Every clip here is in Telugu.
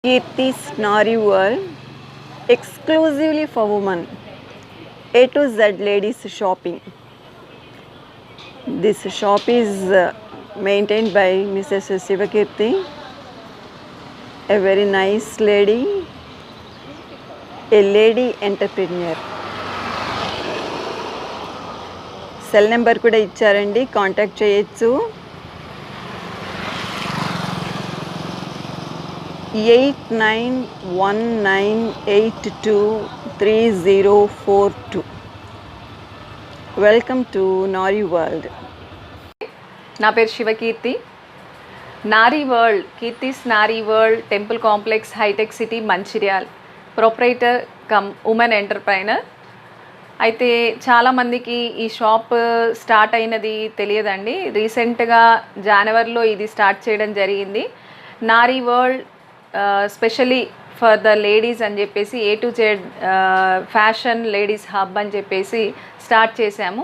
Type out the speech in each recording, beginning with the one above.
Kirti's Nari World, exclusively for women. A to Z ladies shopping. This shop is maintained by Mrs. Sivakirti, a very nice lady, a lady entrepreneur. Cell number కూడా ఇచ్చారండి, కాంటాక్ట్ చేయొచ్చు. 8919823042. Welcome to Nari world. నా పేరు Shivakeerthi. Nari world, Keerthi's Nari world, temple complex, hitech city, Mancherial. Proprietor cum women entrepreneur. అయితే చాలామందికి ఈ షాప్ స్టార్ట్ అయినది తెలియదండి. రీసెంట్గా జనవరిలో ఇది స్టార్ట్ చేయడం జరిగింది. నారీ world specially for the ladies అని చెప్పేసి A to Z fashion ladies hub అని చెప్పేసి స్టార్ట్ చేశాము.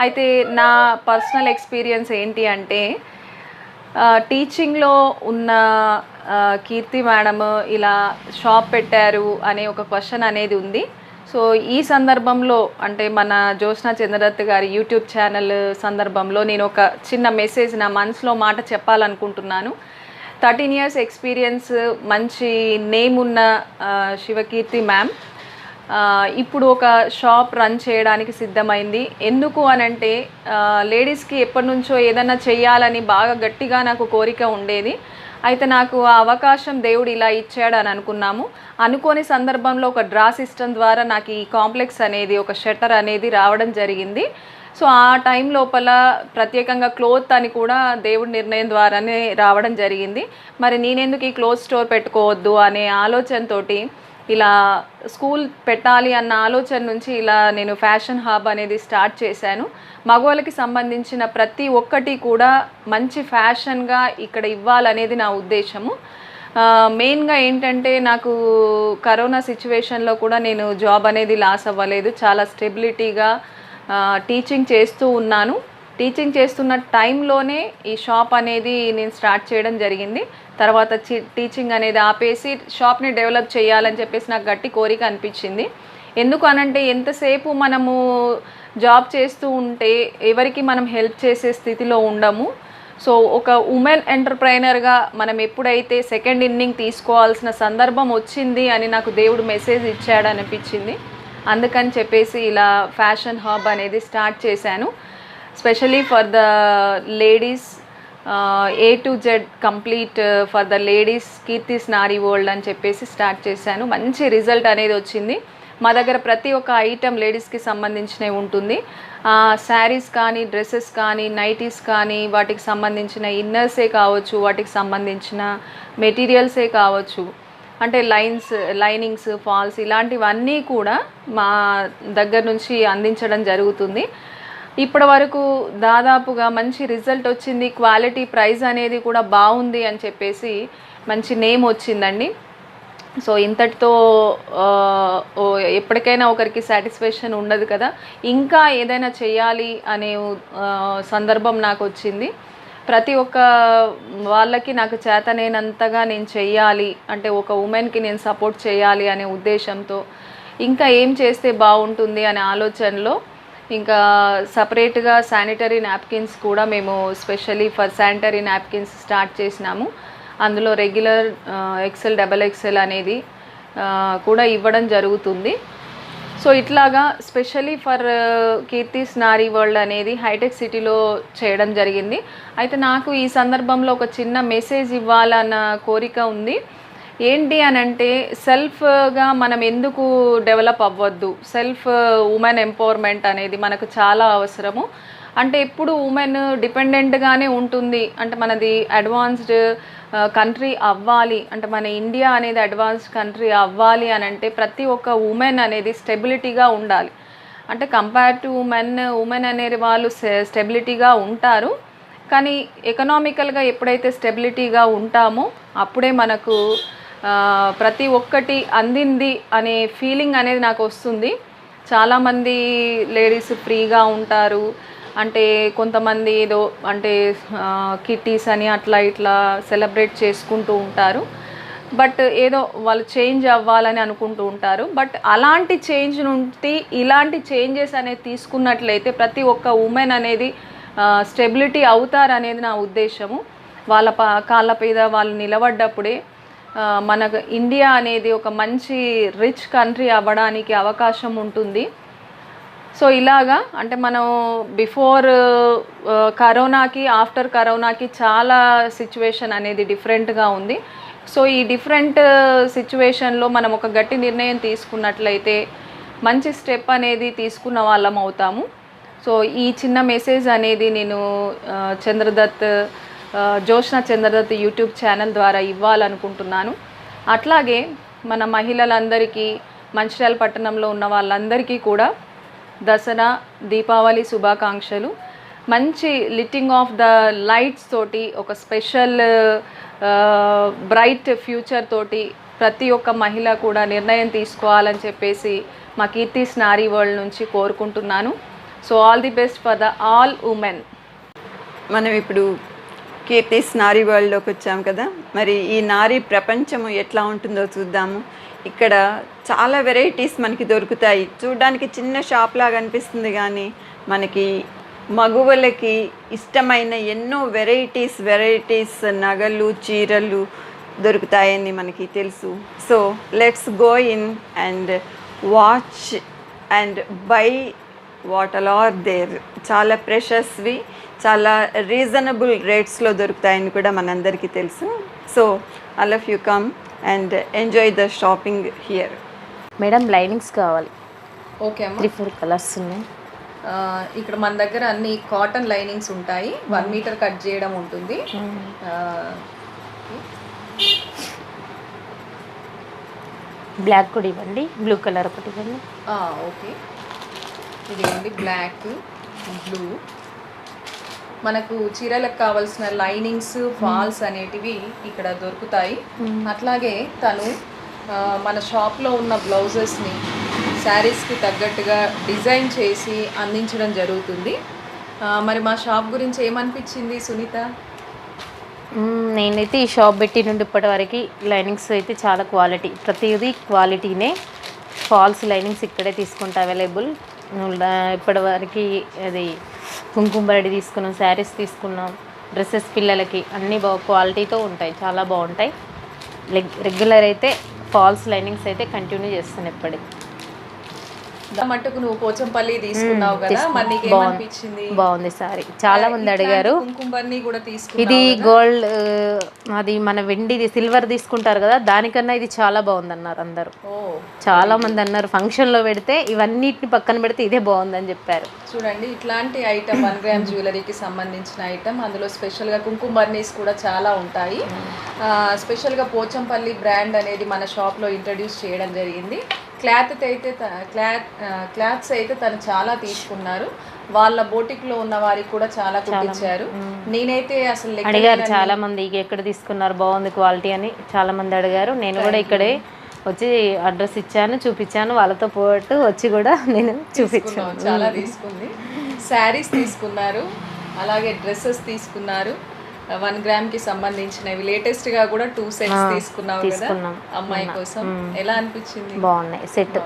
అయితే నా పర్సనల్ ఎక్స్పీరియన్స్ ఏంటి అంటే, టీచింగ్లో ఉన్న కీర్తి మేడం ఇలా షాప్ పెట్టారు అనే ఒక క్వశ్చన్ అనేది ఉంది. సో ఈ సందర్భంలో అంటే మన జ్యోత్స్నా చంద్రదత్ గారి యూట్యూబ్ ఛానల్ సందర్భంలో నేను ఒక చిన్న మెసేజ్, నా మనసులో మాట చెప్పాలనుకుంటున్నాను. 13 years ఎక్స్పీరియన్స్, మంచి నేమ్ ఉన్న శివకీర్తి మ్యామ్ ఇప్పుడు ఒక షాప్ రన్ చేయడానికి సిద్ధమైంది. ఎందుకు అనంటే, లేడీస్కి ఎప్పటి నుంచో ఏదన్నా చెయ్యాలని బాగా గట్టిగా నాకు కోరిక ఉండేది. అయితే నాకు ఆ అవకాశం దేవుడు ఇలా ఇచ్చాడు అని అనుకున్నాము. అనుకోని సందర్భంలో ఒక డ్రా సిస్టమ్ ద్వారా నాకు ఈ కాంప్లెక్స్ అనేది, ఒక షట్టర్ అనేది రావడం జరిగింది. సో ఆ టైం లోపల ప్రత్యేకంగా క్లోత్ అని కూడా దేవుడి నిర్ణయం ద్వారానే రావడం జరిగింది. మరి నేనెందుకు ఈ క్లోత్ స్టోర్ పెట్టుకోవద్దు అనే ఆలోచనతోటి ఇలా స్కూల్ పెట్టాలి అన్న ఆలోచన నుంచి ఇలా నేను ఫ్యాషన్ హబ్ అనేది స్టార్ట్ చేశాను. మగవాళ్ళకి సంబంధించిన ప్రతి ఒక్కటి కూడా మంచి ఫ్యాషన్గా ఇక్కడ ఇవ్వాలనేది నా ఉద్దేశము. మెయిన్గా ఏంటంటే, నాకు కరోనా సిచ్యువేషన్లో కూడా నేను జాబ్ అనేది లాస్ అవ్వలేదు. చాలా స్టెబిలిటీగా టీచింగ్ చేస్తూ ఉన్నాను. టీచింగ్ చేస్తున్న టైంలోనే ఈ షాప్ అనేది నేను స్టార్ట్ చేయడం జరిగింది. తర్వాత టీచింగ్ అనేది ఆపేసి షాప్ని డెవలప్ చేయాలని చెప్పేసి నాకు గట్టి కోరిక అనిపించింది. ఎందుకు అనంటే, ఎంతసేపు మనము జాబ్ చేస్తూ ఉంటే ఎవరికి మనం హెల్ప్ చేసే స్థితిలో ఉండము. సో ఒక ఉమెన్ ఎంటర్ప్రైనర్గా మనం ఎప్పుడైతే సెకండ్ ఇన్నింగ్ తీసుకోవాల్సిన సందర్భం వచ్చింది అని నాకు దేవుడు మెసేజ్ ఇచ్చాడు అనిపించింది. అందుకని చెప్పేసి ఇలా ఫ్యాషన్ హబ్ అనేది స్టార్ట్ చేశాను. Specially for the ladies, A to Z complete for the ladies, Keerthi's Nari world అని చెప్పేసి స్టార్ట్ చేశాను. మంచి రిజల్ట్ అనేది వచ్చింది. మా దగ్గర ప్రతి ఒక్క ఐటెం లేడీస్కి సంబంధించినవి ఉంటుంది. శారీస్ కానీ, డ్రెస్సెస్ కానీ, నైటీస్ కానీ, వాటికి సంబంధించిన ఇన్నర్సే కావచ్చు, వాటికి సంబంధించిన మెటీరియల్సే కావచ్చు, అంటే లైనింగ్స్, ఫాల్స్, ఇలాంటివన్నీ కూడా మా దగ్గర నుంచి అందించడం జరుగుతుంది. ఇప్పటి వరకు దాదాపుగా మంచి రిజల్ట్ వచ్చింది. క్వాలిటీ, ప్రైస్ అనేది కూడా బాగుంది అని చెప్పేసి మంచి నేమ్ వచ్చిందండి. సో ఇంతటితో ఎప్పటికైనా ఒకరికి సాటిస్ఫాక్షన్ ఉండదు కదా, ఇంకా ఏదైనా చేయాలి అనే సందర్భం నాకు వచ్చింది. ప్రతి ఒక్క వాళ్ళకి నాకు చేతనైనంతగా నేను చెయ్యాలి, అంటే ఒక ఉమెన్కి నేను సపోర్ట్ చేయాలి అనే ఉద్దేశంతో, ఇంకా ఏం చేస్తే బాగుంటుంది అనే ఆలోచనలో ఇంకా సపరేట్గా శానిటరీ నాప్కిన్స్ కూడా మేము specially for sanitary napkins start చేసినాము. అందులో రెగ్యులర్ XL, XXL అనేది కూడా ఇవ్వడం జరుగుతుంది. సో ఇట్లాగా specially for Keerthi's Nari world అనేది హైటెక్ సిటీలో చేయడం జరిగింది. అయితే నాకు ఈ సందర్భంలో ఒక చిన్న మెసేజ్ ఇవ్వాలన్న కోరిక ఉంది. ఏంటి అని అంటే, సెల్ఫ్గా మనం ఎందుకు డెవలప్ అవ్వద్దు, సెల్ఫ్ ఉమెన్ ఎంపవర్మెంట్ అనేది మనకు చాలా అవసరము. అంటే ఎప్పుడు ఉమెన్ డిపెండెంట్గానే ఉంటుంది. అంటే మనది అడ్వాన్స్డ్ కంట్రీ అవ్వాలి, అంటే మన ఇండియా అనేది అడ్వాన్స్డ్ కంట్రీ అవ్వాలి అని అంటే ప్రతి ఒక్క ఉమెన్ అనేది స్టెబిలిటీగా ఉండాలి. అంటే కంపేర్ టు ఉమెన్ అనేది వాళ్ళు స్టెబిలిటీగా ఉంటారు. కానీ ఎకనామికల్గా ఎప్పుడైతే స్టెబిలిటీగా ఉంటామో అప్పుడే మనకు ప్రతి ఒక్కటి అందింది అనే ఫీలింగ్ అనేది నాకు వస్తుంది. చాలామంది లేడీస్ ఫ్రీగా ఉంటారు, అంటే కొంతమంది ఏదో అంటే కిట్టీస్ అని అట్లా ఇట్లా సెలబ్రేట్ చేసుకుంటూ ఉంటారు. బట్ ఏదో వాళ్ళు చేంజ్ అవ్వాలని అనుకుంటూ ఉంటారు. బట్ అలాంటి చేంజ్ నుండి ఇలాంటి చేంజెస్ అనేది తీసుకున్నట్లయితే ప్రతి ఒక్క ఉమెన్ అనేది స్టెబిలిటీ అవుతారనేది నా ఉద్దేశము. వాళ్ళ కాళ్ళ మీద వాళ్ళు నిలబడ్డప్పుడే మనకు ఇండియా అనేది ఒక మంచి రిచ్ కంట్రీ అవ్వడానికి అవకాశం ఉంటుంది. సో ఇలాగా అంటే మనం బిఫోర్ కరోనాకి ఆఫ్టర్ కరోనాకి చాలా సిచ్యువేషన్ అనేది డిఫరెంట్గా ఉంది. సో ఈ డిఫరెంట్ సిచ్యువేషన్లో మనం ఒక గట్టి నిర్ణయం తీసుకున్నట్లయితే మంచి స్టెప్ అనేది తీసుకున్న వాళ్ళం అవుతాము. సో ఈ చిన్న మెసేజ్ అనేది నేను జోష్నా చంద్రదత్ యూట్యూబ్ ఛానల్ ద్వారా ఇవ్వాలనుకుంటున్నాను. అట్లాగే మన మహిళలందరికీ, మంచిర్యాల పట్టణంలో ఉన్న వాళ్ళందరికీ కూడా దసరా దీపావళి శుభాకాంక్షలు. మంచి లిట్టింగ్ ఆఫ్ ద లైట్స్ తోటి ఒక స్పెషల్ బ్రైట్ ఫ్యూచర్ తోటి ప్రతి ఒక్క మహిళ కూడా నిర్ణయం తీసుకోవాలని చెప్పేసి మా కీర్తిస్ నారీ వరల్డ్ నుంచి కోరుకుంటున్నాను. So all the best for the all women. మనం ఇప్పుడు కీర్తిస్ నారీ వరల్డ్లోకి వచ్చాం కదా, మరి ఈ నారీ ప్రపంచము ఎట్లా ఉంటుందో చూద్దాము. ఇక్కడ చాలా వెరైటీస్ మనకి దొరుకుతాయి. చూడడానికి చిన్న షాప్ లాగా అనిపిస్తుంది, కానీ మనకి మగువలకి ఇష్టమైన ఎన్నో వెరైటీస్ నగలు, చీరలు దొరుకుతాయని మనకి తెలుసు. So let's go in and watch and buy what all are there. చాలా ప్రెషస్వి, చాలా రీజనబుల్ రేట్స్లో దొరుకుతాయని కూడా మనందరికీ తెలుసు. So all of you come and enjoy the shopping here. Madam linings కావాలి. ఓకే అమ్మ. 3-4 కలర్స్ ఉన్నాయి. ఇక్కడ మన దగ్గర అన్ని కాటన్ లైనింగ్స్ ఉంటాయి. 1 మీటర్ కట్ చేయడం ఉంటుంది. బ్లాక్ కూడా ఇవ్వండి, బ్లూ కలర్ ఒకటి ఇవ్వండి. ఓకే, ఇదిగోండి బ్లాక్, బ్లూ. మనకు చీరలకు కావాల్సిన లైనింగ్స్, ఫాల్స్ అనేటివి ఇక్కడ దొరుకుతాయి. అట్లాగే తను మన షాప్లో ఉన్న బ్లౌజెస్ని శారీస్కి తగ్గట్టుగా డిజైన్ చేసి అందించడం జరుగుతుంది. మరి మా షాప్ గురించి ఏమనిపించింది సునీత? నేనైతే ఈ షాప్ పెట్టి నుండి ఇప్పటి వరకు లైనింగ్స్ అయితే చాలా క్వాలిటీ, ప్రతిదీ క్వాలిటీనే. ఫాల్స్ లైనింగ్స్ ఇక్కడే తీసుకుంటా అవైలబుల్. ఇప్పటి వరకు అది కుంకుమ రెడీ తీసుకున్నాం, శారీస్ తీసుకున్నాం, డ్రెస్సెస్ పిల్లలకి అన్నీ క్వాలిటీతో ఉంటాయి, చాలా బాగుంటాయి. రెగ్యులర్ అయితే ఫాల్స్ లైనింగ్స్ అయితే కంటిన్యూ చేస్తాను ఎప్పటికీ. మట్టుకు నువ్వు పోచంపల్లి తీసుకున్నావు కదా, మరి నీకు ఏమనిపించింది? బాగుంది సారీ. చాలా మంది అడిగారు. కుంకుమని కూడా తీసుకున్నావు. ఇది గోల్డ్, అది మన వెండిది, సిల్వర్ తీసుకుంటారు కదా, దానికన్నా ఇది చాలా బాగుంది అన్నారు అందరూ. చాలా మంది అన్నారు ఫంక్షన్ లో పెడితే ఇవన్నిటిని పక్కన పెడితే ఇదే బాగుందని చెప్పారు. చూడండి, ఇట్లాంటి ఐటమ్ 1 గ్రామ్ జ్యువెలరీకి సంబంధించిన ఐటమ్. అందులో స్పెషల్గా కుంకుమ బర్నీస్ కూడా చాలా ఉంటాయి. స్పెషల్గా పోచంపల్లి బ్రాండ్ అనేది మన షాప్లో ఇంట్రడ్యూస్ చేయడం జరిగింది. క్లాత్స్ అయితే తను చాలా తీసుకున్నారు. వాళ్ళ బోటిక్లో ఉన్న వారికి కూడా చాలా కుట్టించారు. నేనైతే అసలు అడిగారు చాలా మంది, ఎక్కడ తీసుకున్నారు బాగుంది క్వాలిటీ అని చాలా మంది అడిగారు. నేను కూడా ఇక్కడే వచ్చి అడ్రస్ ఇచ్చాను, చూపించాను, వాళ్ళతో పాటు వచ్చి కూడా నేను చూపించాను. చాలా తీసుకుంది. శారీస్ తీసుకున్నారు, అలాగే డ్రెస్సెస్ తీసుకున్నారు. 1 గ్రామ్కి సంబంధించినవి లేటెస్ట్గా కూడా 2 సెట్స్ తీసుకున్నావు కదా అమ్మాయి కోసం. ఎలా అనిపించింది? బాగున్నాయి సెట్.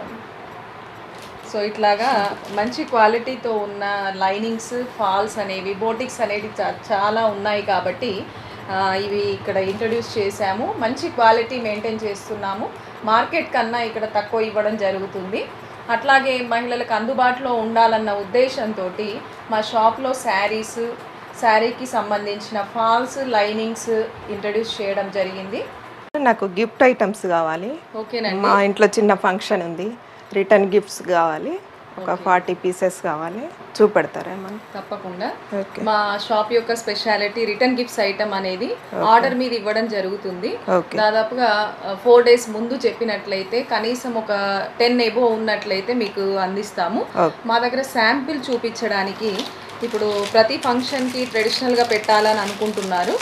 సో ఇట్లాగా మంచి క్వాలిటీతో ఉన్న లైనింగ్స్, ఫాల్స్ అనేవి, బోటిక్స్ అనేవి చాలా ఉన్నాయి కాబట్టి ఇవి ఇక్కడ ఇంట్రడ్యూస్ చేశాము. మంచి క్వాలిటీ మెయింటైన్ చేస్తున్నాము. మార్కెట్ కన్నా ఇక్కడ తక్కువ ఇవ్వడం జరుగుతుంది. అట్లాగే మహిళలకు అందుబాటులో ఉండాలన్న ఉద్దేశంతో మా షాప్లో శారీకి సంబంధించిన ఫాల్స్, లైనింగ్స్ ఇంట్రడ్యూస్ చేయడం జరిగింది. నాకు గిఫ్ట్ ఐటమ్స్ కావాలి. ఓకేనండి. మా ఇంట్లో చిన్న ఫంక్షన్ ఉంది, రిటర్న్ గిఫ్ట్స్ కావాలి. ఒక 40 పీసెస్ కావాలి, చూపెడతారా? తప్పకుండా. మా షాప్ యొక్క స్పెషాలిటీ రిటర్న్ గిఫ్ట్స్ ఐటమ్ అనేది ఆర్డర్ మీద ఇవ్వడం జరుగుతుంది. దాదాపుగా 4 డేస్ ముందు చెప్పినట్లయితే కనీసం ఒక 10 ఎబో ఉన్నట్లయితే మీకు అందిస్తాము. మా దగ్గర శాంపిల్ చూపించడానికి ఇప్పుడు ప్రతి ఫంక్షన్కి ట్రెడిషనల్గా పెట్టాలని అనుకుంటున్నారు.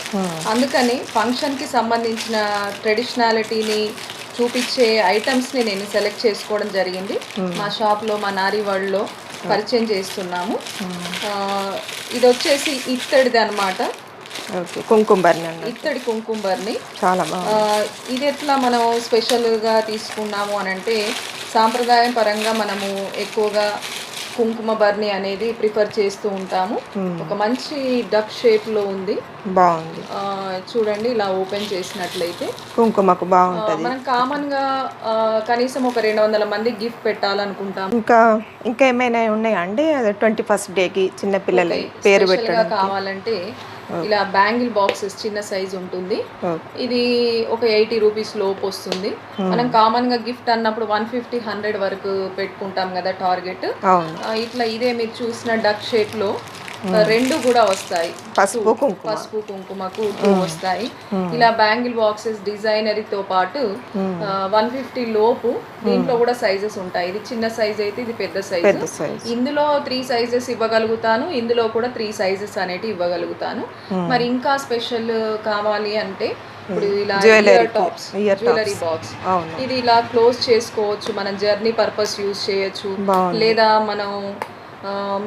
అందుకని ఫంక్షన్కి సంబంధించిన ట్రెడిషనాలిటీని చూపించే ఐటమ్స్ని నేను సెలెక్ట్ చేసుకోవడం జరిగింది. మా షాప్లో, మా నారీ వరల్డ్లో పరిచయం చేస్తున్నాము. ఇది వచ్చేసి ఇత్తడిది అనమాట. ఓకే, కుంకుమ బర్ని అన్న ఇత్తడి కుంకుమ బర్ని. చాలా బాగుంది. ఇది ఎట్లా మనం స్పెషల్గా తీసుకున్నాము అని అంటే, సాంప్రదాయం పరంగా మనము ఎక్కువగా కుంకుమ బర్ని అనేది ప్రిఫర్ చేస్తూ ఉంటాము. ఒక మంచి డక్ షేప్లో ఉంది, బాగుంది. చూడండి. ఇలా ఓపెన్ చేసినట్లయితే కుంకుమకు బాగుంటుంది. మనం కామన్గా కనీసం ఒక 200 మంది గిఫ్ట్ పెట్టాలనుకుంటాం. ఇంకా ఏమైనా ఉన్నాయా అండి? అదే 21st డేకి చిన్నపిల్లల పేరు పెట్టడం కావాలంటే ఇలా బ్యాంగిల్ బాక్సెస్ చిన్న సైజ్ ఉంటుంది. ఇది ఒక 80 రూపీస్ లోపు వస్తుంది. మనం కామన్ గా గిఫ్ట్ అన్నప్పుడు 150-100 వరకు పెట్టుకుంటాం కదా టార్గెట్. ఇట్లా ఇదే మీరు చూసిన డక్ షేప్ లో 2 కూడా వస్తాయి. పసుపు కుంకుమకు 2 వస్తాయి. ఇలా బ్యాంగిల్ బాక్సెస్ డిజైనరీతో పాటు 150 లోపు దీంట్లో కూడా సైజెస్ ఉంటాయి. ఇది చిన్న సైజ్ అయితే ఇది పెద్ద సైజ్. ఇందులో 3 సైజెస్ ఇవ్వగలుగుతాను, ఇందులో కూడా 3 సైజెస్ అనేటివి ఇవ్వగలుగుతాను. మరి ఇంకా స్పెషల్ కావాలి అంటే ఇప్పుడు ఇలా జ్యువెలరీ బాక్స్, ఇది ఇలా క్లోజ్ చేసుకోవచ్చు. మనం జర్నీ పర్పస్ యూజ్ చేయొచ్చు, లేదా మనం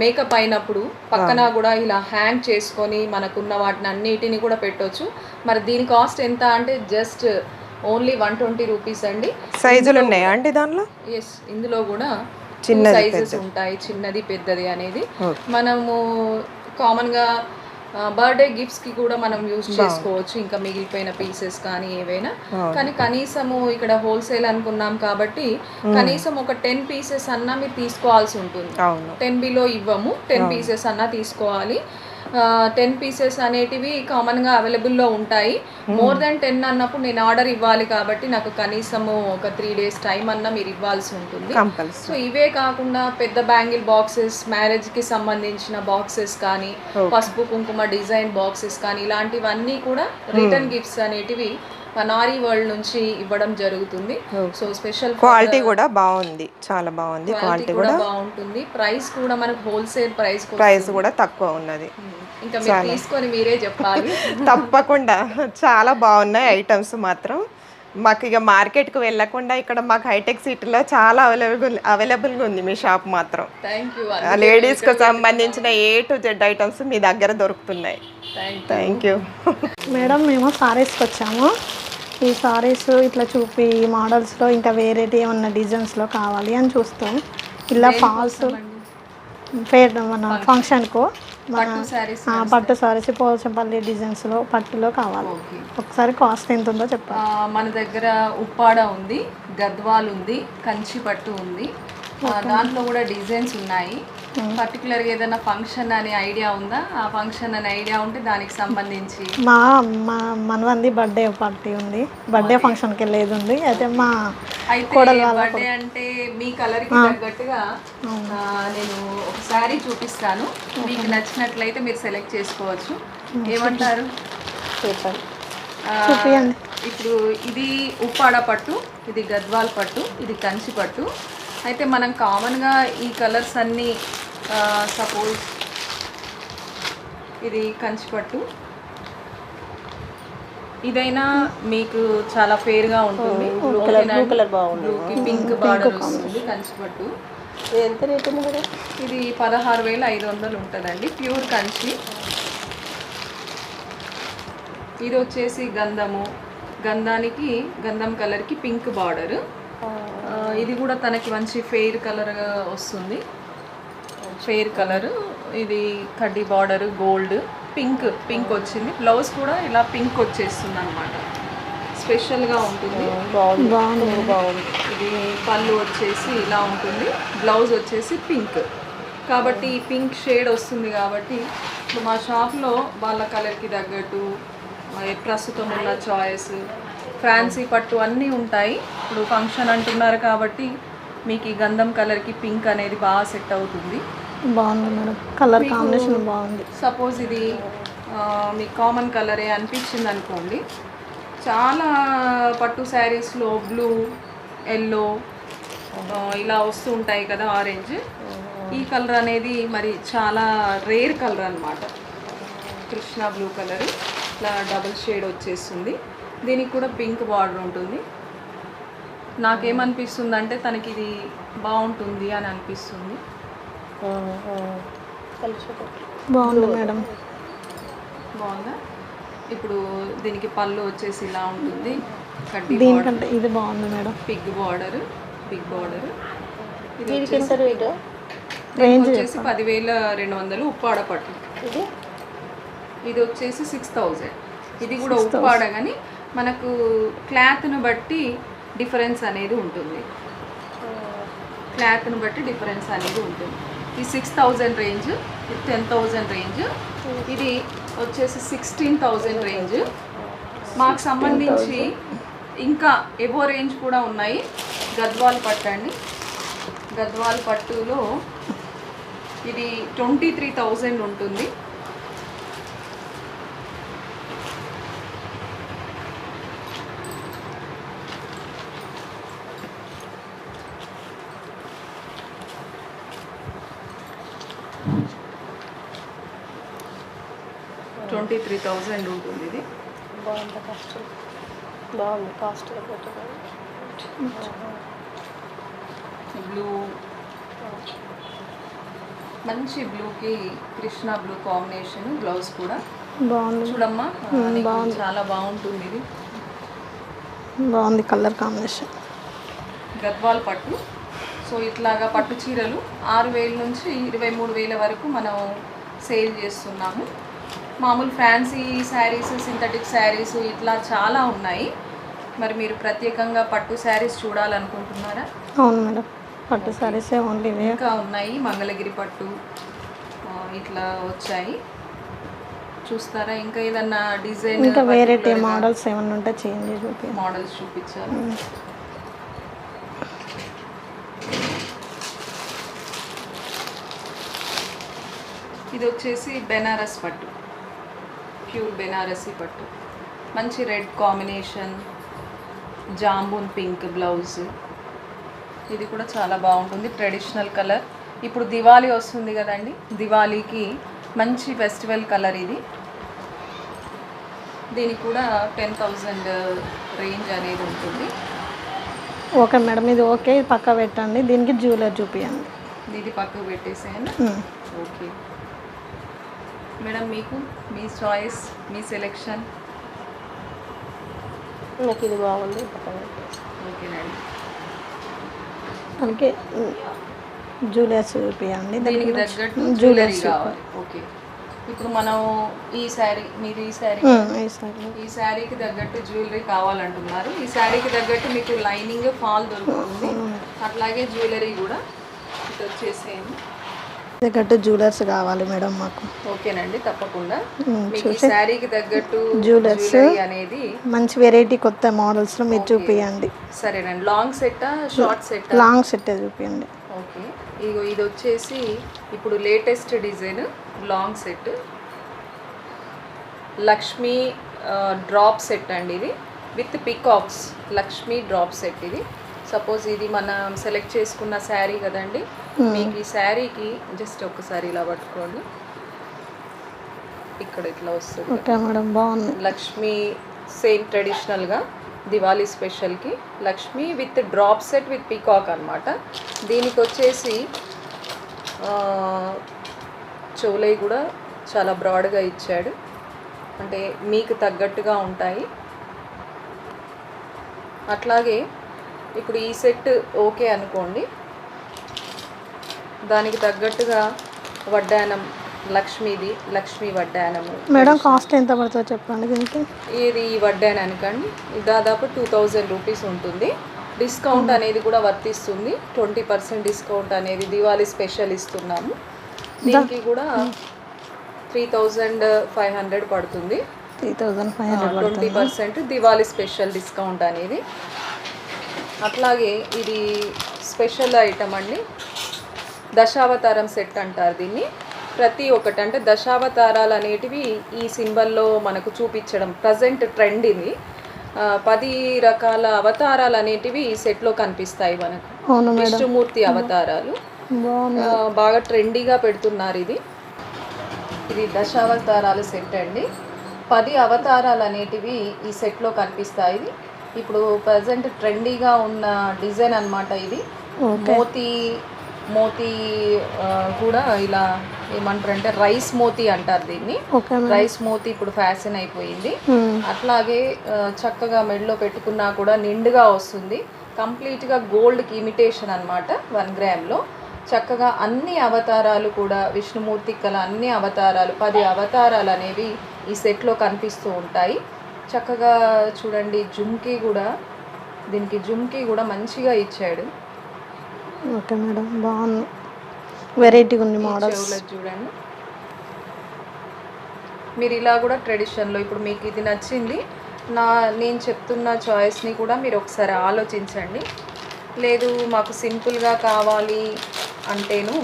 మేకప్ అయినప్పుడు పక్కన కూడా ఇలా హ్యాంగ్ చేసుకొని మనకున్న వాటిని అన్నిటిని కూడా పెట్టవచ్చు. మరి దీని కాస్ట్ ఎంత అంటే జస్ట్ ఓన్లీ 120 రూపీస్ అండి. సైజులు ఉన్నాయా అండి దానిలో? ఎస్, ఇందులో కూడా చిన్న సైజెస్ ఉంటాయి, చిన్నది పెద్దది అనేది. మనము కామన్గా బర్త్డే గిఫ్ట్స్కి కూడా మనం యూజ్ చేసుకోవచ్చు, ఇంకా మిగిలిపోయిన పీసెస్ కానీ ఏవైనా. కానీ కనీసము ఇక్కడ హోల్సేల్ అనుకున్నాం కాబట్టి కనీసం ఒక 10 పీసెస్ అన్నా మీరు తీసుకోవాల్సి ఉంటుంది. 10 బిలో ఇవ్వము, 10 పీసెస్ అన్నా తీసుకోవాలి. 10 పీసెస్ అనేటివి కామన్గా అవైలబుల్లో ఉంటాయి. మోర్ దెన్ 10 అన్నప్పుడు నేను ఆర్డర్ ఇవ్వాలి కాబట్టి నాకు కనీసము ఒక 3 days టైం అన్నా మీరు ఇవ్వాల్సి ఉంటుంది. సో ఇవే కాకుండా పెద్ద బ్యాంగిల్ బాక్సెస్, మ్యారేజ్కి సంబంధించిన బాక్సెస్ కానీ, పసుపు కుంకుమ డిజైన్ బాక్సెస్ కానీ, ఇలాంటివన్నీ కూడా రిటర్న్ గిఫ్ట్స్ అనేటివి నారీ వరల్డ్ నుంచి ఇవ్వడం జరుగుతుంది. సో స్పెషల్ క్వాలిటీ కూడా బాగుంది, చాలా బాగుంది. క్వాలిటీ కూడా బాగుంటుంది. ప్రైస్ కూడా మనకు హోల్సేల్ ప్రైస్ కూడా తక్కువ ఉన్నది. ఇంకా మీరు తీసుకొని మీరే చెప్పాలి. తప్పకుండా చాలా బాగున్నాయి ఐటమ్స్ మాత్రం. మాకు ఇక మార్కెట్కి వెళ్ళకుండా ఇక్కడ మాకు హైటెక్ సిటీలో చాలా అవైలబుల్గా ఉంది మీ షాప్ మాత్రం. లేడీస్కి సంబంధించిన A to Z ఐటమ్స్ మీ దగ్గర దొరుకుతున్నాయి. Thank you madam. మేము సారీస్కి వచ్చాము. ఈ సారీస్ ఇట్లా చూపి మోడల్స్లో ఇంకా వేరేటి ఏమన్నా డిజైన్స్లో కావాలి అని చూస్తాం. ఇలా ఫాల్స్ మన ఫంక్షన్కు మన పట్టు సారీస్ పోచంపల్లి డిజైన్స్లో పట్టులో కావాలి. ఒకసారి కాస్ట్ ఎంత ఉందో చెప్పాలి. మన దగ్గర ఉప్పాడ ఉంది, గద్వాల్ ఉంది, కంచి పట్టు ఉంది. దాంట్లో కూడా డిజైన్స్ ఉన్నాయి. పర్టికులర్గా ఏదైనా ఫంక్షన్ అనే ఐడియా ఉందా? ఆ ఫంక్షన్ అనే ఐడియా ఉంటే దానికి సంబంధించి మా మనవంది బర్త్డే పార్టీ ఉంది, బర్త్డే ఫంక్షన్కి వెళ్ళేది ఉంది. అయితే మా బర్త్డే అంటే మీ కలర్కి తగ్గట్టుగా నేను ఒక శారీ చూపిస్తాను. మీకు నచ్చినట్లయితే మీరు సెలెక్ట్ చేసుకోవచ్చు. ఏమంటారు? ఇప్పుడు ఇది ఉప్పాడ పట్టు, ఇది గద్వాల్ పట్టు, ఇది కంచి పట్టు. అయితే మనం కామన్గా ఈ కలర్స్ అన్నీ సపోజ్ ఇది కంచిపట్టు, ఇదైనా మీకు చాలా ఫేర్గా ఉంటుంది. పింక్ బార్డర్ వస్తుంది కంచిపట్టు. ఎంత రేట్ ఉంది కదా? ఇది 16,500 ఉంటుందండి, ప్యూర్ కంచి. ఇది వచ్చేసి గంధము, గంధానికి గంధం కలర్కి పింక్ బార్డర్. ఇది కూడా తనకి మంచి ఫెయిర్ కలర్ వస్తుంది, ఫెయిర్ కలర్. ఇది కడ్డీ బార్డర్, గోల్డ్, పింక్ వచ్చింది. బ్లౌజ్ కూడా ఇలా పింక్ వచ్చేస్తుంది అనమాట, స్పెషల్గా ఉంటుంది. బాగుంది. ఇది పళ్ళు వచ్చేసి ఇలా ఉంటుంది, బ్లౌజ్ వచ్చేసి పింక్. కాబట్టి పింక్ షేడ్ వస్తుంది. కాబట్టి ఇప్పుడు మా షాప్లో వాళ్ళ కలర్కి తగ్గట్టు ప్రస్తుతం ఉన్న చాయిస్ ఫ్యాన్సీ పట్టు అన్నీ ఉంటాయి. ఇప్పుడు ఫంక్షన్ అంటున్నారు కాబట్టి మీకు ఈ గంధం కలర్కి పింక్ అనేది బాగా సెట్ అవుతుంది. బాగుంది మేడం, కలర్ కాంబినేషన్ బాగుంది. సపోజ్ ఇది మీకు కామన్ కలరే అనిపించింది అనుకోండి, చాలా పట్టు శారీస్లో బ్లూ, ఎల్లో ఇలా వస్తూ ఉంటాయి కదా, ఆరెంజ్. ఈ కలర్ అనేది మరి చాలా రేర్ కలర్ అన్నమాట. కృష్ణ బ్లూ కలర్ ఇట్లా డబుల్ షేడ్ వచ్చేస్తుంది. దీనికి కూడా పింక్ బార్డర్ ఉంటుంది. నాకేమనిపిస్తుంది అంటే తనకి ఇది బాగుంటుంది అని అనిపిస్తుంది. బాగుంది మేడం, బాగుందా? ఇప్పుడు దీనికి పళ్ళు వచ్చేసి ఇలా ఉంటుంది, కడ్డీ దీనికంటే ఇది బాగుంది మేడం. Big border. ఇది దీనికి ఎంత రేటు? దీనికి వచ్చేసి 10,200 ఉప్పాడ పట్టు. ఇది వచ్చేసి 6,000. ఇది కూడా ఉప్పాడ, కానీ మనకు క్లాత్ను బట్టి డిఫరెన్స్ అనేది ఉంటుంది. ఈ 6,000 రేంజ్, ఇది 10,000 రేంజ్, ఇది వచ్చేసి 16,000 రేంజ్. మాకు సంబంధించి ఇంకా ఎబో రేంజ్ కూడా ఉన్నాయి. గద్వాల్ పట్టు అండి. గద్వాల్ పట్టులో ఇది 23,000 ఉంటుంది. ఇది బాగుంది కాస్ట్. బ్లూ, మంచి బ్లూకి కృష్ణ బ్లూ కాంబినేషన్. బ్లౌజ్ కూడా బాగుంది చూడమ్మా, చాలా బాగుంటుంది. ఇది బాగుంది కలర్ కాంబినేషన్. గద్వాల్ పట్టు. సో ఇట్లాగా పట్టు చీరలు 6,000 నుంచి 23,000 వరకు మనం సేల్ చేస్తున్నాము. మామూలు ఫ్యాన్సీ శారీస్, సింథటిక్ శారీస్ ఇట్లా చాలా ఉన్నాయి. మరి మీరు ప్రత్యేకంగా పట్టు శారీస్ చూడాలనుకుంటున్నారా? అవును మేడం, పట్టు శారీసే ఓన్లీ. ఇంకా ఉన్నాయి, మంగళగిరి పట్టు ఇట్లా వచ్చాయి. చూస్తారా? ఇంకా ఏదన్నా డిజైన్, ఇంకా వేరే మోడల్స్ ఏమన్నా ఉంటే చేంజ్ చూపి. మోడల్స్ చూపించారు. ఇది వచ్చేసి బెనారస్ పట్టు, ప్యూర్ బెనారసీ పట్టు. మంచి రెడ్ కాంబినేషన్, జాంబూన్ పింక్ బ్లౌజ్. ఇది కూడా చాలా బాగుంటుంది, ట్రెడిషనల్ కలర్. ఇప్పుడు దివాళీ వస్తుంది కదండి, దివాళీకి మంచి ఫెస్టివల్ కలర్ ఇది. దీనికి కూడా 10,000 రేంజ్ అనేది ఉంటుంది. ఓకే మేడం, ఇది ఓకే, ఇది పక్క పెట్టండి. దీనికి జ్యువెలరీ చూపించండి. ఇది పక్కకు పెట్టేసేయండి. ఓకే మేడం, మీకు మీ చాయిస్, మీ సెలెక్షన్. నాకు ఇది బాగుంది. ఓకేనండి. మనకి జ్యువెలర్స్ చూపించండి. దీనికి తగ్గట్టు జ్యువెలరీ కావాలి. ఓకే, ఇప్పుడు మనం ఈ శారీ, మీరు ఈ శారీకి తగ్గట్టు జ్యువెలరీ కావాలంటున్నారు. ఈ శారీకి తగ్గట్టు మీకు లైనింగ్, ఫాల్ దొరుకుతుంది. అట్లాగే జ్యువెలరీ కూడా ఇది వచ్చేసేయండి. తగ్గట్టు జ్యువెలర్స్ కావాలి మేడం మాకు. ఓకేనండి, తప్పకుండా మీకు ఈ శారీకి తగ్గట్టు జ్యువెలర్స్ అనేది మంచి వెరైటీ కొత్త మోడల్స్ లో మీరు చూపించండి. సరేనండి. లాంగ్ సెట్టా, షార్ట్ సెట్టా? లాంగ్ సెట్ చూపించండి. ఓకే, ఇగో ఇది వచ్చేసి ఇప్పుడు latest design long set, Lakshmi drop set అండి. ఇది with peacocks, Lakshmi drop set. ఇది సపోజ్ ఇది మనం సెలెక్ట్ చేసుకున్న శారీ కదండి, మీకు ఈ శారీకి జస్ట్ ఒకసారి ఇలా పట్టుకోండి, ఇక్కడ ఇట్లా వస్తుంది. ఓకే మేడం, బాగుంది. లక్ష్మీ సేమ్ ట్రెడిషనల్గా దివాళీ స్పెషల్కి Lakshmi with drop set with peacock అనమాట. దీనికి వచ్చేసి చోలై కూడా చాలా బ్రాడ్గా ఇచ్చాడు, అంటే మీకు తగ్గట్టుగా ఉంటాయి. అట్లాగే ఇప్పుడు ఈ సెట్ ఓకే అనుకోండి, దానికి తగ్గట్టుగా వడ్డానం లక్ష్మీది, లక్ష్మీ వడ్డానము. మేడం కాస్ట్ ఎంత పడుతుందో చెప్పండి దీనికి. ఇది ఈ వడ్డానానికండి దాదాపు 2,000 రూపీస్ ఉంటుంది. డిస్కౌంట్ అనేది కూడా వర్తిస్తుంది, 20% డిస్కౌంట్ అనేది దివాళీ స్పెషల్ ఇస్తున్నాము. దీనికి కూడా 3,500 పడుతుంది. 3,500 20% దివాళీ స్పెషల్ డిస్కౌంట్ అనేది. అట్లాగే ఇది స్పెషల్ ఐటమ్ అండి, దశావతారం సెట్ అంటారు దీన్ని. ప్రతి ఒక్కటి అంటే దశావతారాలు అనేటివి ఈ సింబల్లో మనకు చూపించడం ప్రజెంట్ ట్రెండ్. ఇది 10 రకాల అవతారాలు అనేటివి ఈ సెట్లో కనిపిస్తాయి మనకు. విష్ణుమూర్తి అవతారాలు బాగా ట్రెండీగా పెడుతున్నారు. ఇది దశావతారాల సెట్ అండి. 10 అవతారాలు అనేటివి ఈ సెట్లో కనిపిస్తాయి. ఇప్పుడు ప్రజెంట్ ట్రెండీగా ఉన్న డిజైన్ అన్నమాట. ఇది మోతీ మోతీ కూడా ఇలా ఏమంటారంటే రైస్ మోతీ అంటారు దీన్ని. ఓకే రైస్ మోతీ ఇప్పుడు ఫ్యాషన్ అయిపోయింది. అట్లాగే చక్కగా మెడలో పెట్టుకున్నా కూడా నిండుగా వస్తుంది. కంప్లీట్గా గోల్డ్కి ఇమిటేషన్ అనమాట 1 గ్రామ్లో. చక్కగా అన్ని అవతారాలు కూడా విష్ణుమూర్తి కల అన్ని అవతారాలు 10 అవతారాలు అనేవి ఈ సెట్లో కనిపిస్తూ ఉంటాయి. చక్కగా చూడండి జుమ్కీ కూడా, దీనికి జుమ్కీ కూడా మంచిగా ఇచ్చాడు. ఓకే మేడం, బాగుంది, వెరైటీగా ఉంది మోడల్స్. చెవులకు చూడండి. మీరు ఇలా కూడా ట్రెడిషన్లో ఇప్పుడు మీకు ఇది నచ్చింది, నేను చెప్తున్న చాయిస్ని కూడా మీరు ఒకసారి ఆలోచించండి. లేదు మాకు సింపుల్గా కావాలి అంటేను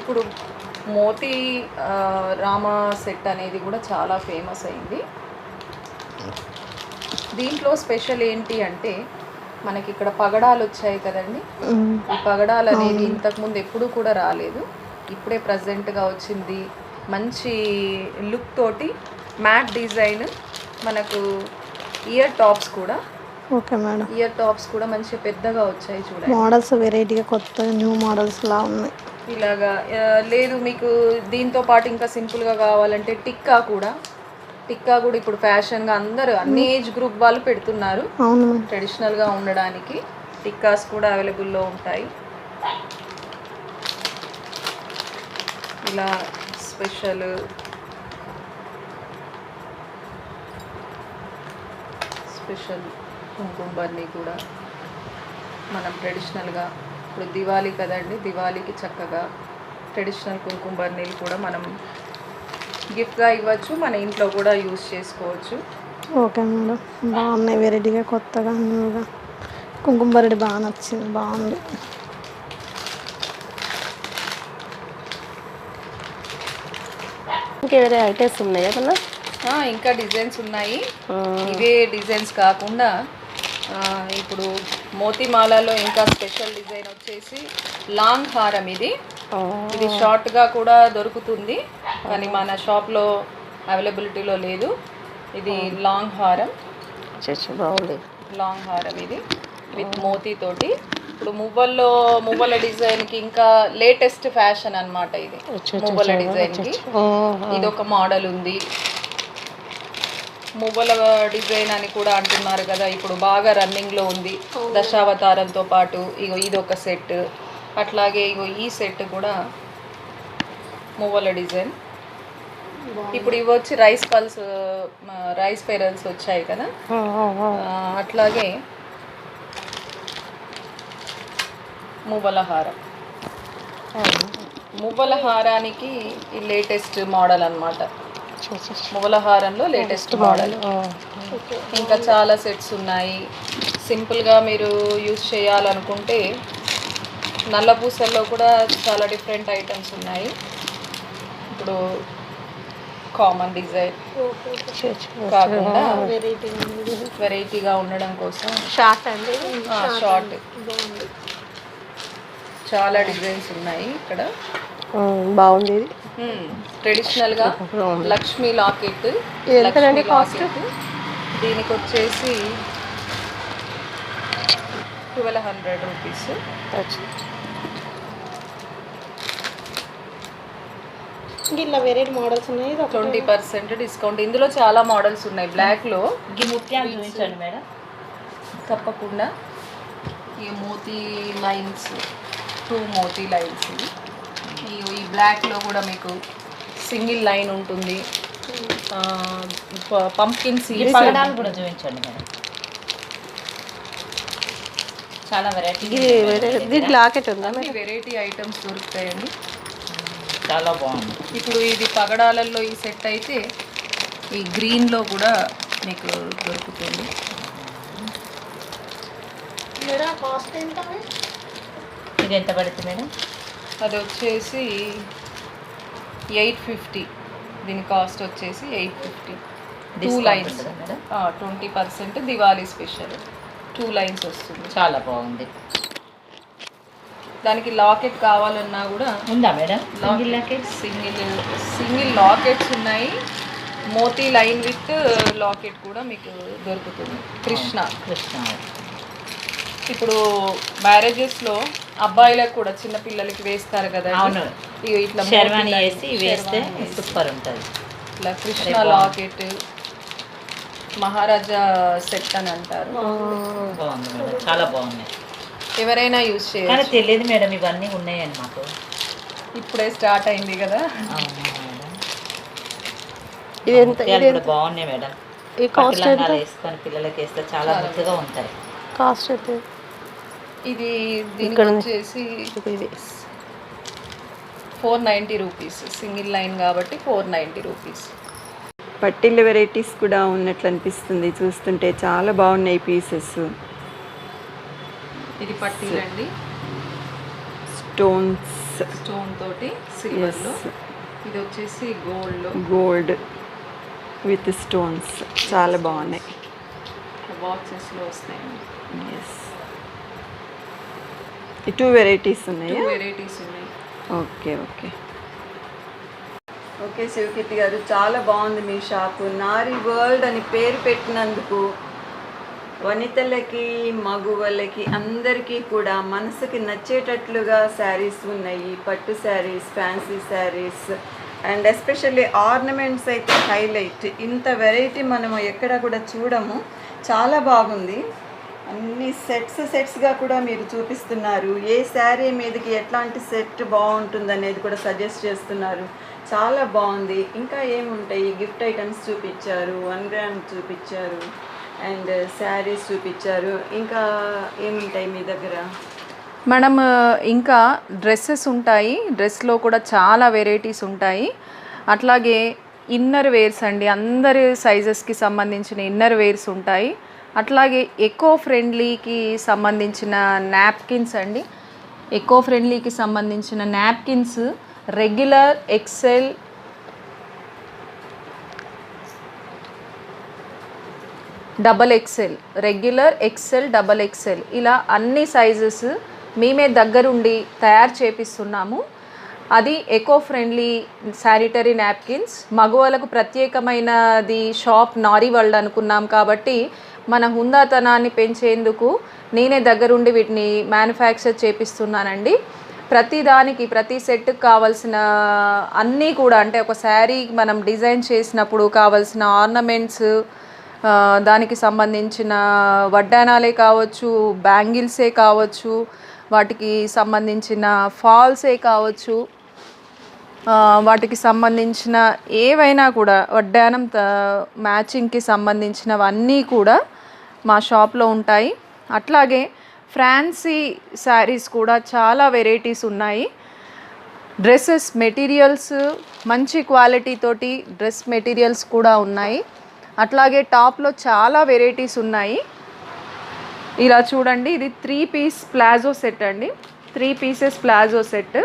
ఇప్పుడు మోతీ రామా సెట్ అనేది కూడా చాలా ఫేమస్ అయింది. దీంట్లో స్పెషల్ ఏంటి అంటే మనకి ఇక్కడ పగడాలు వచ్చాయి కదండి. ఈ పగడాలు అనేది ఇంతకుముందు ఎప్పుడూ కూడా రాలేదు, ఇప్పుడే ప్రజెంట్గా వచ్చింది. మంచి లుక్ తోటి మ్యాట్ డిజైన్, మనకు ఇయర్ టాప్స్ కూడా. ఓకే మేడం, ఇయర్ టాప్స్ కూడా మంచి పెద్దగా వచ్చాయి చూడండి. మోడల్స్ వెరైటీగా కొత్త న్యూ మోడల్స్ లా ఉన్నాయి. ఇలాగా లేదు మీకు దీంతో పాటు ఇంకా సింపుల్గా కావాలంటే టిక్కా కూడా ఇప్పుడు ఫ్యాషన్గా అందరూ అన్ని ఏజ్ గ్రూప్ వాళ్ళు పెడుతున్నారు. అవును, ట్రెడిషనల్గా ఉండడానికి టిక్కాస్ కూడా అవైలబుల్లో ఉంటాయి. ఇలా స్పెషల్ కుంకుమ బర్నీ కూడా మనం ట్రెడిషనల్గా ఇప్పుడు దివాళీ కదండి, దివాళీకి చక్కగా ట్రెడిషనల్ కుంకుమ బర్నీలు కూడా మనం గిఫ్ట్గా ఇవ్వచ్చు, మన ఇంట్లో కూడా యూజ్ చేసుకోవచ్చు. ఓకే మేడం, బాగున్నాయి, వెరైటీగా కొత్తగా న్యూగా. కుంకుమ బరడి బాగా నచ్చింది, బాగుంది. ఇంకేమైనా ఐటమ్స్ ఉన్నాయా ఏమన్నా? ఇంకా డిజైన్స్ ఉన్నాయి. ఇవే డిజైన్స్ కాకుండా ఇప్పుడు మోతీమాలలో ఇంకా స్పెషల్ డిజైన్ వచ్చేసి లాంగ్ హారం. ఇది షార్ట్గా కూడా దొరుకుతుంది కానీ మన షాప్లో అవైలబిలిటీలో లేదు. ఇది లాంగ్ హారం, బాగుంది. లాంగ్ హారం ఇది విత్ మోతీతోటి. ఇప్పుడు మువ్వల డిజైన్కి ఇంకా లేటెస్ట్ ఫ్యాషన్ అన్నమాట ఇది. మువ్వల డిజైన్కి ఇది ఒక మోడల్ ఉంది. మువ్వల డిజైన్ అని కూడా అంటున్నారు కదా, ఇప్పుడు బాగా రన్నింగ్లో ఉంది. దశావతారంతో పాటు ఇగో ఇది ఒక సెట్, అట్లాగే ఇగో ఈ సెట్ కూడా మువ్వల డిజైన్. ఇప్పుడు ఇవి వచ్చి రైస్ పెరల్స్ వచ్చాయి కదా, అట్లాగే మువ్వల హారం. మువ్వల హారానికి ఈ లేటెస్ట్ మోడల్ అన్నమాట. మువ్వల హారంలో లేటెస్ట్ మోడల్. ఇంకా చాలా సెట్స్ ఉన్నాయి. సింపుల్గా మీరు యూజ్ చేయాలనుకుంటే నల్ల పూసల్లో కూడా చాలా డిఫరెంట్ ఐటమ్స్ ఉన్నాయి. ఇప్పుడు కామన్ డిజైన్ కాకుండా వెరైటీగా ఉండడం కోసం షార్ట్ అండి, షార్ట్ చాలా డిజైన్స్ ఉన్నాయి ఇక్కడ. బాగుంది. ట్రెడిషనల్గా లక్ష్మీ లాకెట్. దీనికి వచ్చేసి 1200 రూపీస్. ఇలా వెరైటీ మోడల్స్ ఉన్నాయి. 20% డిస్కౌంట్. ఇందులో చాలా మోడల్స్ ఉన్నాయి. బ్లాక్లో చూపించండి మేడం. తప్పకుండా ఈ మోతీ లైన్స్, 2 మోతీ లైన్స్. ఈ బ్లాక్లో కూడా మీకు సింగిల్ లైన్ ఉంటుంది. పంప్కిన్ సీడ్స్ కూడా చూపించండి మేడం. చాలా వెరైటీ. దీనికి లాకెట్ ఉందా? వెరైటీ ఐటమ్స్ దొరుకుతాయండి, చాలా బాగుంది. ఇప్పుడు ఇది పగడాలలో ఈ సెట్ అయితే ఈ గ్రీన్లో కూడా మీకు దొరుకుతుంది. ఇది ఎంత పడుతుంది మేడం? అది వచ్చేసి 850. దీని కాస్ట్ వచ్చేసి 850. 2 లైన్స్, 20% దివాళీ స్పెషల్ 2 లైన్స్ వస్తుంది. చాలా బాగుంది. దానికి లాకెట్ కావాలన్నా కూడా ఉందా మేడం? సింగిల్ లాకెట్స్ ఉన్నాయి. మోతీ లైన్ విత్ లాకెట్ కూడా మీకు దొరుకుతుంది. కృష్ణ కృష్ణ ఇప్పుడు మ్యారేజెస్లో అబ్బాయిలకు కూడా చిన్న పిల్లలకి వేస్తారు కదా. అవును. ఇగో ఇట్లా షెర్వాణి వేసి వేస్తే సూపర్ ఉంటుంది. ఇట్లా కృష్ణ లాకెట్, మహారాజా సెట్ అని అంటారు. బాగుంది మేడం, చాలా బాగున్నాయి. ఎవరైనా యూజ్ చేయాలి. కానీ తెలియదు మేడం ఇవన్నీ ఉన్నాయని మాకు. ఇప్పుడే స్టార్ట్ అయింది కదా. అవును మేడం. ఇది ఎంత ముత్యాలు కూడా బాగున్నాయి మేడం. ఈ కాస్ట్ ఎంత? వేసుకొని పిల్లలకి వేస్తే చాలా ముద్దుగా ఉంటాయి. కాస్ట్ ఎంత? ఇది దీనికి వచ్చేసి ఇది 490 రూపీస్. సింగిల్ లైన్ కాబట్టి 490 రూపీస్. పట్టిళ్ళ వెరైటీస్ కూడా ఉన్నట్లు అనిపిస్తుంది చూస్తుంటే. చాలా బాగున్నాయి పీసెస్. ఇది పట్టీలండి, స్టోన్స్, స్టోన్ తోటి సిల్వర్లో. ఇది వచ్చేసి గోల్డ్ విత్ స్టోన్స్. చాలా బాగున్నాయి. బాక్సెస్లో వస్తాయండి. ఎస్, ఈ 2 వెరైటీస్ ఉన్నాయి. 2 వెరైటీస్ ఉన్నాయి. ఓకే ఓకే ఓకే శివకీర్తి గారు, చాలా బాగుంది మీ షాపు. నారీ వరల్డ్ అని పేరు పెట్టినందుకు వనితలకి, మగువలకి అందరికీ కూడా మనసుకి నచ్చేటట్లుగా శారీస్ ఉన్నాయి. పట్టు saris, fancy saris and especially ornaments అయితే హైలైట్. ఇంత వెరైటీ మనము ఎక్కడ కూడా చూడము. చాలా బాగుంది. అన్ని సెట్స్గా కూడా మీరు చూపిస్తున్నారు. ఏ శారీ మీదకి ఎట్లాంటి సెట్ బాగుంటుంది అనేది కూడా సజెస్ట్ చేస్తున్నారు. చాలా బాగుంది. ఇంకా ఏముంటాయి? గిఫ్ట్ ఐటమ్స్ చూపించారు, 1 గ్రామ్ చూపించారు అండ్ శారీస్ చూపించారు. ఇంకా ఏముంటాయి మీ దగ్గర? మేడం ఇంకా డ్రెస్సెస్ ఉంటాయి. డ్రెస్లో కూడా చాలా వెరైటీస్ ఉంటాయి. అట్లాగే ఇన్నర్ వేర్స్ అండి, అందరి సైజెస్కి సంబంధించిన ఇన్నర్ వేర్స్ ఉంటాయి. అట్లాగే ఎకో ఫ్రెండ్లీకి సంబంధించిన నాప్కిన్స్ అండి. ఎకో ఫ్రెండ్లీకి సంబంధించిన napkins regular, XL, XXL, regular, XL, XXL ఇలా అన్ని సైజెస్ మేమే దగ్గరుండి తయారు చేపిస్తున్నాము. అది ఎకో ఫ్రెండ్లీ శానిటరీ నాప్కిన్స్. మగవాళ్ళకు ప్రత్యేకమైనది షాప్ నారీ వరల్డ్ అనుకున్నాం కాబట్టి మన హుందాతనాన్ని పెంచేందుకు నేనే దగ్గరుండి వీటిని మ్యానుఫ్యాక్చర్ చేపిస్తున్నానండి. ప్రతిదానికి, ప్రతి సెట్కి కావాల్సిన అన్నీ కూడా, అంటే ఒక శారీ మనం డిజైన్ చేసినప్పుడు కావాల్సిన ఆర్నమెంట్స్, దానికి సంబంధించిన వడ్డానాలే కావచ్చు, బ్యాంగిల్సే కావచ్చు, వాటికి సంబంధించిన ఫాల్సే కావచ్చు, వాటికి సంబంధించిన ఏవైనా కూడా వడ్డానం మ్యాచింగ్కి సంబంధించినవన్నీ కూడా మా షాప్లో ఉంటాయి. అట్లాగే ఫ్యాన్సీ శారీస్ కూడా చాలా వెరైటీస్ ఉన్నాయి. డ్రెస్సెస్ మెటీరియల్స్ మంచి క్వాలిటీ తోటి డ్రెస్ మెటీరియల్స్ కూడా ఉన్నాయి. అట్లాగే టాప్లో చాలా వెరైటీస్ ఉన్నాయి. ఇలా చూడండి, ఇది 3 పీస్ ప్లాజో సెట్ అండి. 3 పీసెస్ ప్లాజో సెట్.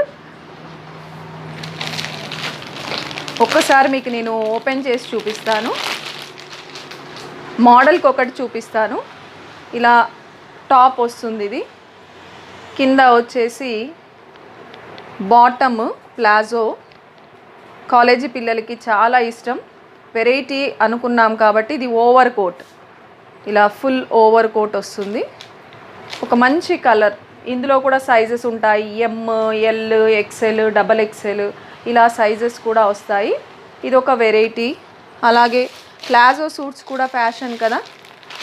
ఒక్కసారి మీకు నేను ఓపెన్ చేసి చూపిస్తాను. మోడల్కి ఒకటి చూపిస్తాను. ఇలా టాప్ వస్తుంది. ఇది కింద వచ్చేసి బాటమ్ ప్లాజో. కాలేజీ పిల్లలకి చాలా ఇష్టం. వెరైటీ అనుకున్నాం కాబట్టి ఇది ఓవర్ కోట్. ఇలా ఫుల్ ఓవర్ కోట్ వస్తుంది. ఒక మంచి కలర్. ఇందులో కూడా సైజెస్ ఉంటాయి. ML, XL, XXL ఇలా సైజెస్ కూడా వస్తాయి. ఇది ఒక వెరైటీ. అలాగే ప్లాజో సూట్స్ కూడా ఫ్యాషన్ కదా,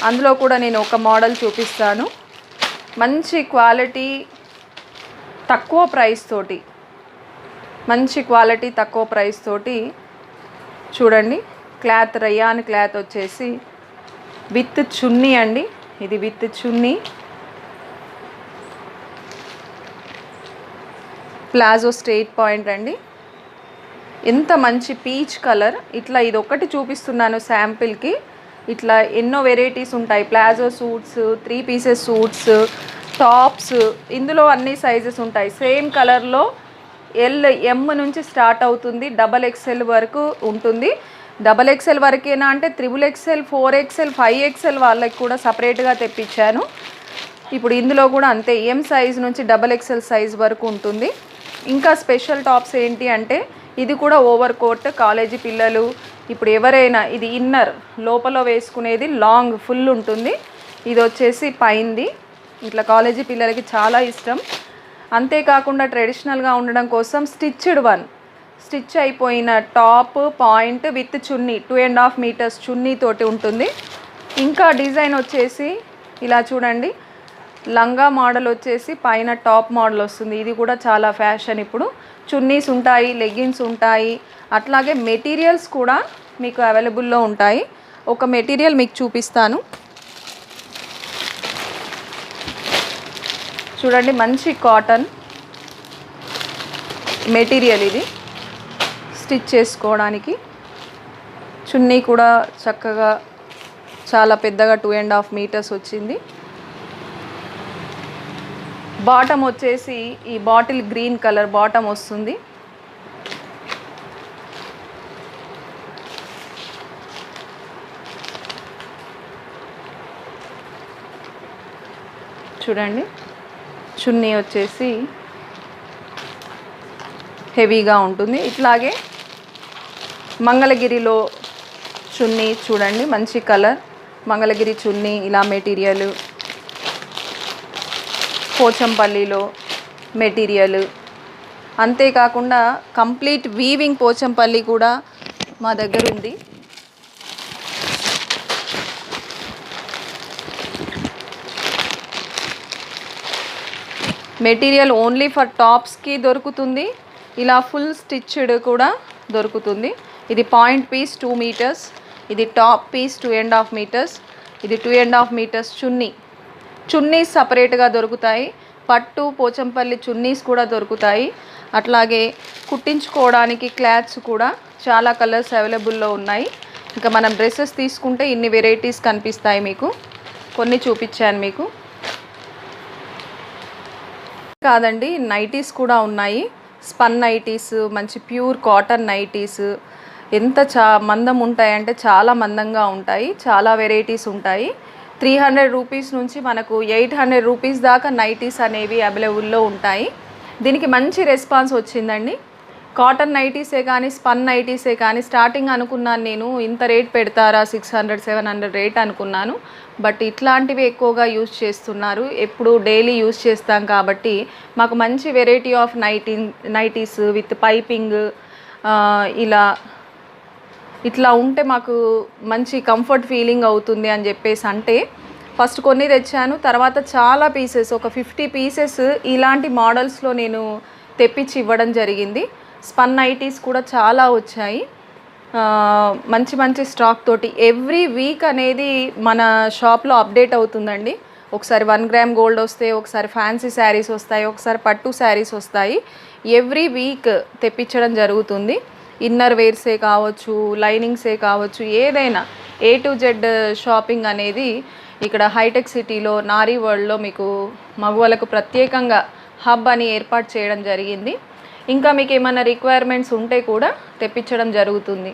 అందులో కూడా నేను ఒక మోడల్ చూపిస్తాను. మంచి క్వాలిటీ, తక్కువ ప్రైస్ తోటి, మంచి క్వాలిటీ తక్కువ ప్రైస్ తోటి చూడండి. క్లాత్ రయాన్ క్లాత్ వచ్చేసి విత్ చున్నీ అండి. ఇది with chunni. Palazzo straight point అండి. ఎంత మంచి పీచ్ కలర్. ఇట్లా ఇది ఒకటి చూపిస్తున్నాను శాంపిల్కి. ఇట్లా ఎన్నో వెరైటీస్ ఉంటాయి. Palazzo suits, 3 pieces suits, tops, ఇందులో అన్ని సైజెస్ ఉంటాయి. సేమ్ కలర్లో M నుంచి స్టార్ట్ అవుతుంది, XXL వరకు ఉంటుంది. XXL వరకేనా అంటే XXL, 4XL, 5XL వాళ్ళకి కూడా సపరేట్గా తెప్పించాను. ఇప్పుడు ఇందులో కూడా అంతే, M సైజ్ నుంచి XXL సైజ్ వరకు ఉంటుంది. ఇంకా స్పెషల్ టాప్స్ ఏంటి అంటే ఇది కూడా ఓవర్ కోట్. కాలేజీ పిల్లలు ఇప్పుడు ఎవరైనా, ఇది ఇన్నర్ లోపల వేసుకునేది లాంగ్ ఫుల్ ఉంటుంది. ఇది వచ్చేసి పైంది. ఇట్లా కాలేజీ పిల్లలకి చాలా ఇష్టం. అంతేకాకుండా ట్రెడిషనల్గా ఉండడం కోసం స్టిచ్డ్ వన్, స్టిచ్ అయిపోయిన top point with chunni 2.5 metres chunni తోటి ఉంటుంది. ఇంకా డిజైన్ వచ్చేసి ఇలా చూడండి, లంగా మోడల్ వచ్చేసి పైన టాప్ మోడల్ వస్తుంది. ఇది కూడా చాలా ఫ్యాషన్ ఇప్పుడు. చున్నీస్ ఉంటాయి, లెగ్గిన్స్ ఉంటాయి, అట్లాగే మెటీరియల్స్ కూడా మీకు అవైలబుల్లో ఉంటాయి. ఒక మెటీరియల్ మీకు చూపిస్తాను చూడండి, మంచి కాటన్ మెటీరియల్ ఇది. స్టిచ్ చేసుకోవడానికి చున్నీ కూడా చక్కగా చాలా పెద్దగా 2.5 మీటర్స్ వచ్చింది. బాటమ్ వచ్చేసి ఈ బాటిల్ గ్రీన్ కలర్ బాటమ్ వస్తుంది. చూడండి, చున్నీ వచ్చేసి హెవీగా ఉంటుంది. ఇట్లాగే మంగళగిరిలో చున్నీ చూడండి, మంచి కలర్ మంగళగిరి చున్నీ, ఇలా మెటీరియల్. పోచంపల్లిలో మెటీరియల్, అంతేకాకుండా కంప్లీట్ వీవింగ్ పోచంపల్లి కూడా మా దగ్గర ఉంది. మెటీరియల్ ఓన్లీ ఫర్ టాప్స్కి దొరుకుతుంది, ఇలా ఫుల్ స్టిచ్డ్ కూడా దొరుకుతుంది. ఇది పాయింట్ పీస్ 2 మీటర్స్, ఇది టాప్ పీస్ 2.5 మీటర్స్, ఇది 2.5 మీటర్స్ చున్నీ. చున్నీస్ సపరేట్గా దొరుకుతాయి, పట్టు పోచంపల్లి చున్నీస్ కూడా దొరుకుతాయి. అట్లాగే కుట్టించుకోవడానికి క్లాత్స్ కూడా చాలా కలర్స్ అవైలబుల్లో ఉన్నాయి. ఇంకా మనం డ్రెస్సెస్ తీసుకుంటే ఇన్ని వెరైటీస్ కనిపిస్తాయి మీకు. కొన్ని చూపించాను మీకు. కాదండి, నైటీస్ కూడా ఉన్నాయి. స్పన్ నైటీస్, మంచి ప్యూర్ కాటన్ నైటీస్. ఎంత మందం ఉంటాయంటే చాలా మందంగా ఉంటాయి, చాలా వెరైటీస్ ఉంటాయి. 300 రూపీస్ నుంచి మనకు 800 రూపీస్ దాకా నైటీస్ అనేవి అవైలబుల్లో ఉంటాయి. దీనికి మంచి రెస్పాన్స్ వచ్చిందండి. కాటన్ నైటీసే కానీ స్పన్ నైటీసే కానీ స్టార్టింగ్ అనుకున్నాను నేను, ఇంత రేట్ పెడతారా 600-700 రేట్ అనుకున్నాను. బట్ ఇట్లాంటివి ఎక్కువగా యూజ్ చేస్తున్నారు, ఎప్పుడు డైలీ యూజ్ చేస్తాం కాబట్టి మాకు మంచి variety of nighties with piping ఇట్లా ఉంటే మాకు మంచి కంఫర్ట్ ఫీలింగ్ అవుతుంది అని చెప్పేసి అంటే ఫస్ట్ కొన్ని తెచ్చాను. తర్వాత చాలా పీసెస్, ఒక 50 పీసెస్ ఇలాంటి మోడల్స్లో నేను తెప్పించి ఇవ్వడం జరిగింది. స్పన్ నైటీస్ కూడా చాలా వచ్చాయి, మంచి మంచి స్టాక్ తోటి. ఎవ్రీ వీక్ అనేది మన షాప్లో అప్డేట్ అవుతుందండి. ఒకసారి 1 గ్రామ్ గోల్డ్ వస్తాయి, ఒకసారి ఫ్యాన్సీ శారీస్ వస్తాయి, ఒకసారి పట్టు శారీస్ వస్తాయి. ఎవ్రీ వీక్ తెప్పించడం జరుగుతుంది. ఇన్నర్ వేర్సే కావచ్చు, లైనింగ్సే కావచ్చు, ఏదైనా A to Z షాపింగ్ అనేది ఇక్కడ హైటెక్ సిటీలో నారీ వరల్డ్లో మీకు మగవాళ్ళకు ప్రత్యేకంగా హబ్ అని ఏర్పాటు చేయడం జరిగింది. ఇంకా మీకు ఏమైనా రిక్వైర్మెంట్స్ ఉంటే కూడా తెప్పించడం జరుగుతుంది.